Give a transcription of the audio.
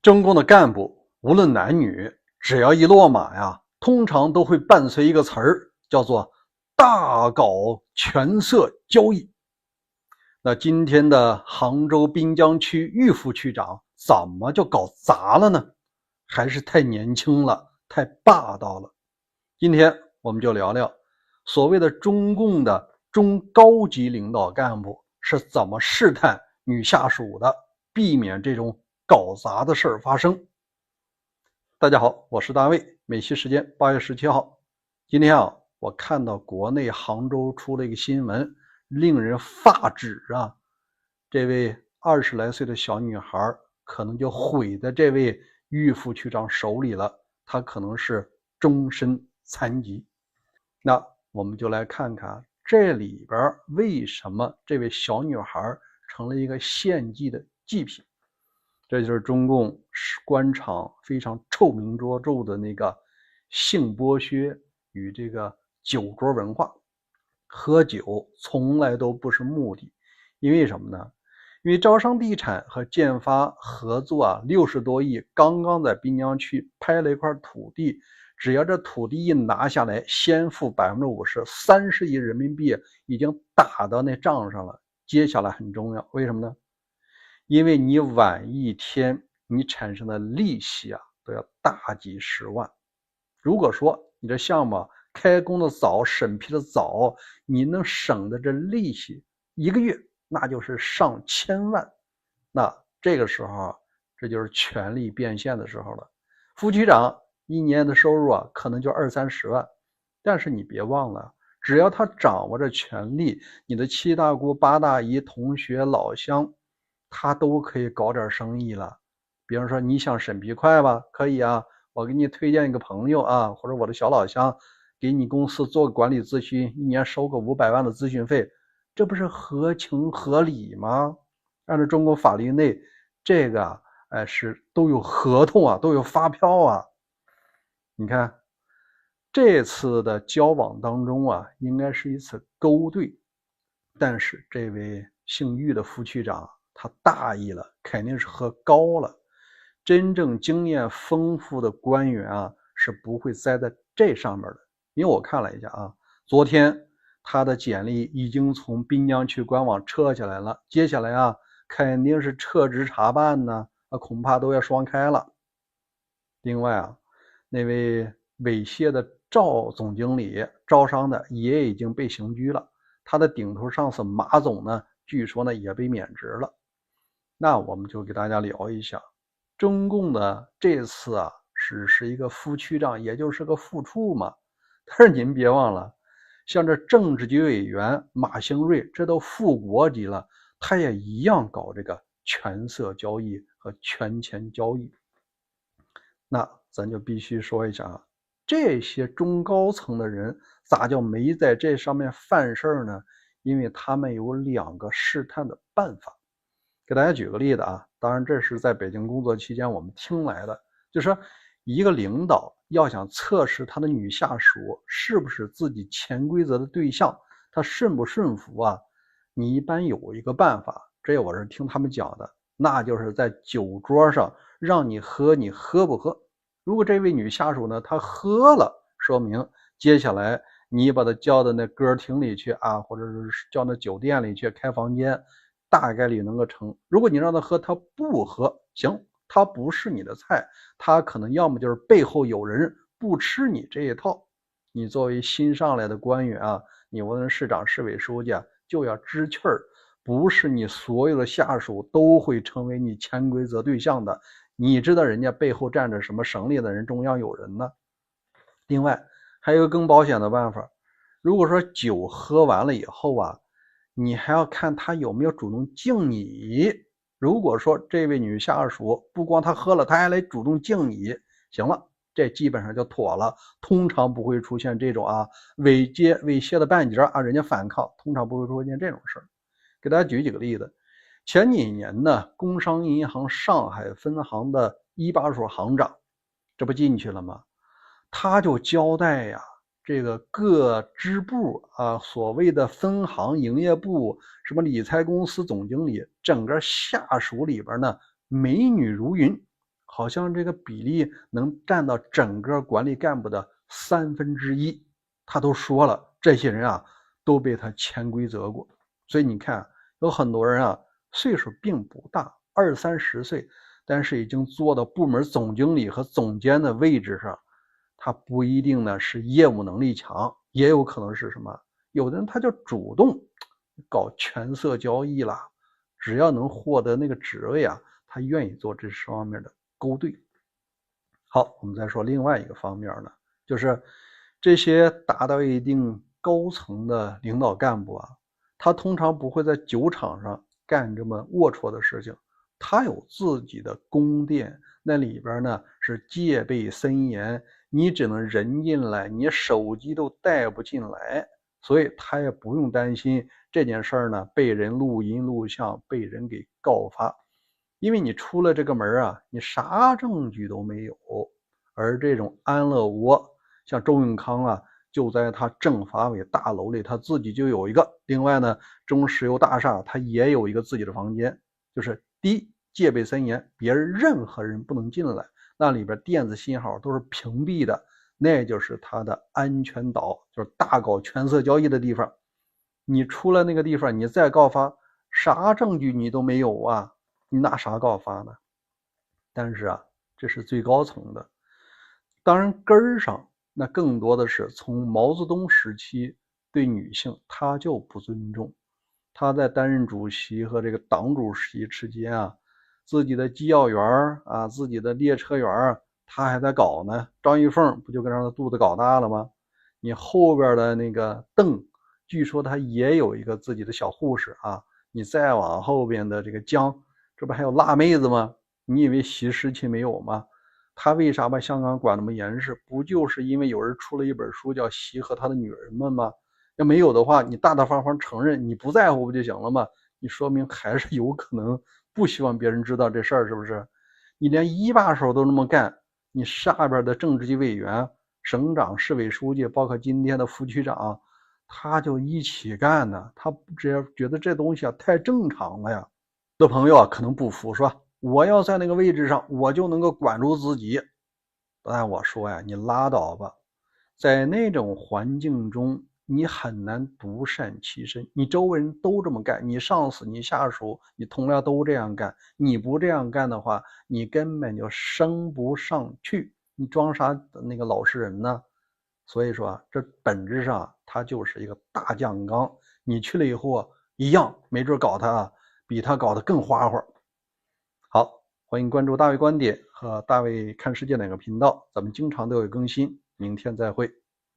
中共的干部无论男女，只要一落马呀，通常都会伴随一个词儿，叫做大搞权色交易。那今天的杭州滨江区郁副区长怎么就搞砸了呢？还是太年轻了，太霸道了。今天我们就聊聊所谓的中共的中高级领导干部是怎么试探女下属的，避免这种搞砸的事儿发生。大家好，我是大卫，美西时间8月17号。今天我看到国内杭州出了一个新闻，令人发指啊！这位20来岁的小女孩可能就毁在这位郁副区长手里了，她可能是终身残疾。那我们就来看看这里边为什么这位小女孩成了一个献祭的祭品。这就是中共官场非常臭名卓著的那个性剥削与这个酒桌文化。喝酒从来都不是目的，因为什么呢？因为招商地产和建发合作60多亿，刚刚在滨江区拍了一块土地，只要这土地一拿下来，先付50%，30亿人民币已经打到那账上了。接下来很重要，为什么呢？因为你晚一天，你产生的利息都要大几十万。如果说你这项目开工的早，审批的早，你能省的这利息1个月那就是上千万。那这个时候这就是权力变现的时候了。副区长一年的收入可能就20-30万，但是你别忘了，只要他掌握着权力，你的七大姑八大姨同学老乡他都可以搞点生意了。比方说你想审批快吧，可以我给你推荐一个朋友或者我的小老乡给你公司做个管理咨询，一年收个500万的咨询费，这不是合情合理吗？按照中国法律内，这个是都有合同都有发票你看这次的交往当中应该是一次勾兑，但是这位姓郁的副区长他大意了，肯定是喝高了。真正经验丰富的官员是不会栽在这上面的。因为我看了一下昨天他的简历已经从滨江区官网撤下来了，接下来肯定是撤职查办呢，恐怕都要双开了。另外那位猥亵的赵总经理招商的也已经被刑拘了，他的顶头上司马总呢，据说呢也被免职了。那我们就给大家聊一下中共的这次只是一个副区长，也就是个副处嘛。但是您别忘了，像这政治局委员马兴瑞这都副国级了，他也一样搞这个权色交易和权钱交易。那咱就必须说一下这些中高层的人咋就没在这上面犯事呢？因为他们有2个试探的办法。给大家举个例子当然这是在北京工作期间我们听来的，就是说一个领导要想测试他的女下属是不是自己潜规则的对象，他顺不顺服你一般有一个办法，这我是听他们讲的，那就是在酒桌上让你喝，你喝不喝？如果这位女下属呢她喝了，说明接下来你把她叫到那歌厅里去或者是叫到酒店里去开房间，大概率能够成。如果你让他喝，他不喝，行，他不是你的菜，他可能要么就是背后有人不吃你这一套。你作为新上来的官员你无论市长市委书记就要知趣儿，不是你所有的下属都会成为你潜规则对象的，你知道人家背后站着什么省里的人，中央有人呢。另外还有一个更保险的办法，如果说酒喝完了以后你还要看他有没有主动敬你。如果说这位女下属不光她喝了，她还来主动敬你，行了，这基本上就妥了。通常不会出现这种猥亵的半截人家反抗，通常不会出现这种事儿。给大家举几个例子。前几年呢，工商银行上海分行的18所行长，这不进去了吗？他就交代这个各支部所谓的分行营业部什么理财公司总经理，整个下属里边呢美女如云。好像这个比例能占到整个管理干部的1/3。他都说了，这些人啊都被他潜规则过。所以你看，有很多人啊岁数并不大，20-30岁，但是已经做到部门总经理和总监的位置上。他不一定呢是业务能力强，也有可能是什么，有的人他就主动搞权色交易了，只要能获得那个职位啊，他愿意做这方面的勾兑。好，我们再说另外一个方面呢，就是这些达到一定高层的领导干部啊，他通常不会在酒场上干这么龌龊的事情，他有自己的宫殿，那里边呢是戒备森严，你只能人进来，你手机都带不进来，所以他也不用担心这件事儿呢被人录音录像，被人给告发。因为你出了这个门啊，你啥证据都没有。而这种安乐窝，像周永康啊，就在他政法委大楼里，他自己就有一个。另外呢，中石油大厦他也有一个自己的房间，就是第一，戒备森严，别人任何人不能进来，那里边电子信号都是屏蔽的，那就是他的安全岛，就是大搞权色交易的地方。你出了那个地方，你再告发，啥证据你都没有啊，你拿啥告发呢？但是啊，这是最高层的。当然根儿上那更多的是从毛泽东时期对女性他就不尊重。他在担任主席和这个党主席之间啊，自己的机要员啊，自己的列车员他还在搞呢。张玉凤不就跟让他肚子搞大了吗？你后边的那个邓，据说他也有一个自己的小护士啊。你再往后边的这个江，这不还有辣妹子吗？你以为习时期没有吗？他为啥把香港管那么严实？不就是因为有人出了一本书叫《习和他的女人们》吗？要没有的话，你大大方方承认你不在乎不就行了吗？你说明还是有可能不希望别人知道这事儿，是不是？你连一把手都那么干，你下边的政治局委员、省长、市委书记，包括今天的副区长，他就一起干呢。他只要觉得这东西啊太正常了呀。的朋友啊可能不服，是吧？我要在那个位置上，我就能够管住自己。但我说呀，你拉倒吧，在那种环境中，你很难独善其身。你周围人都这么干，你上司、你下属、你同僚都这样干，你不这样干的话，你根本就升不上去。你装啥那个老实人呢？所以说啊，这本质上它就是一个大酱缸。你去了以后啊，一样没准搞他比他搞得更花花。好，欢迎关注大卫观点和大卫看世界两个频道，咱们经常都有更新。明天再会。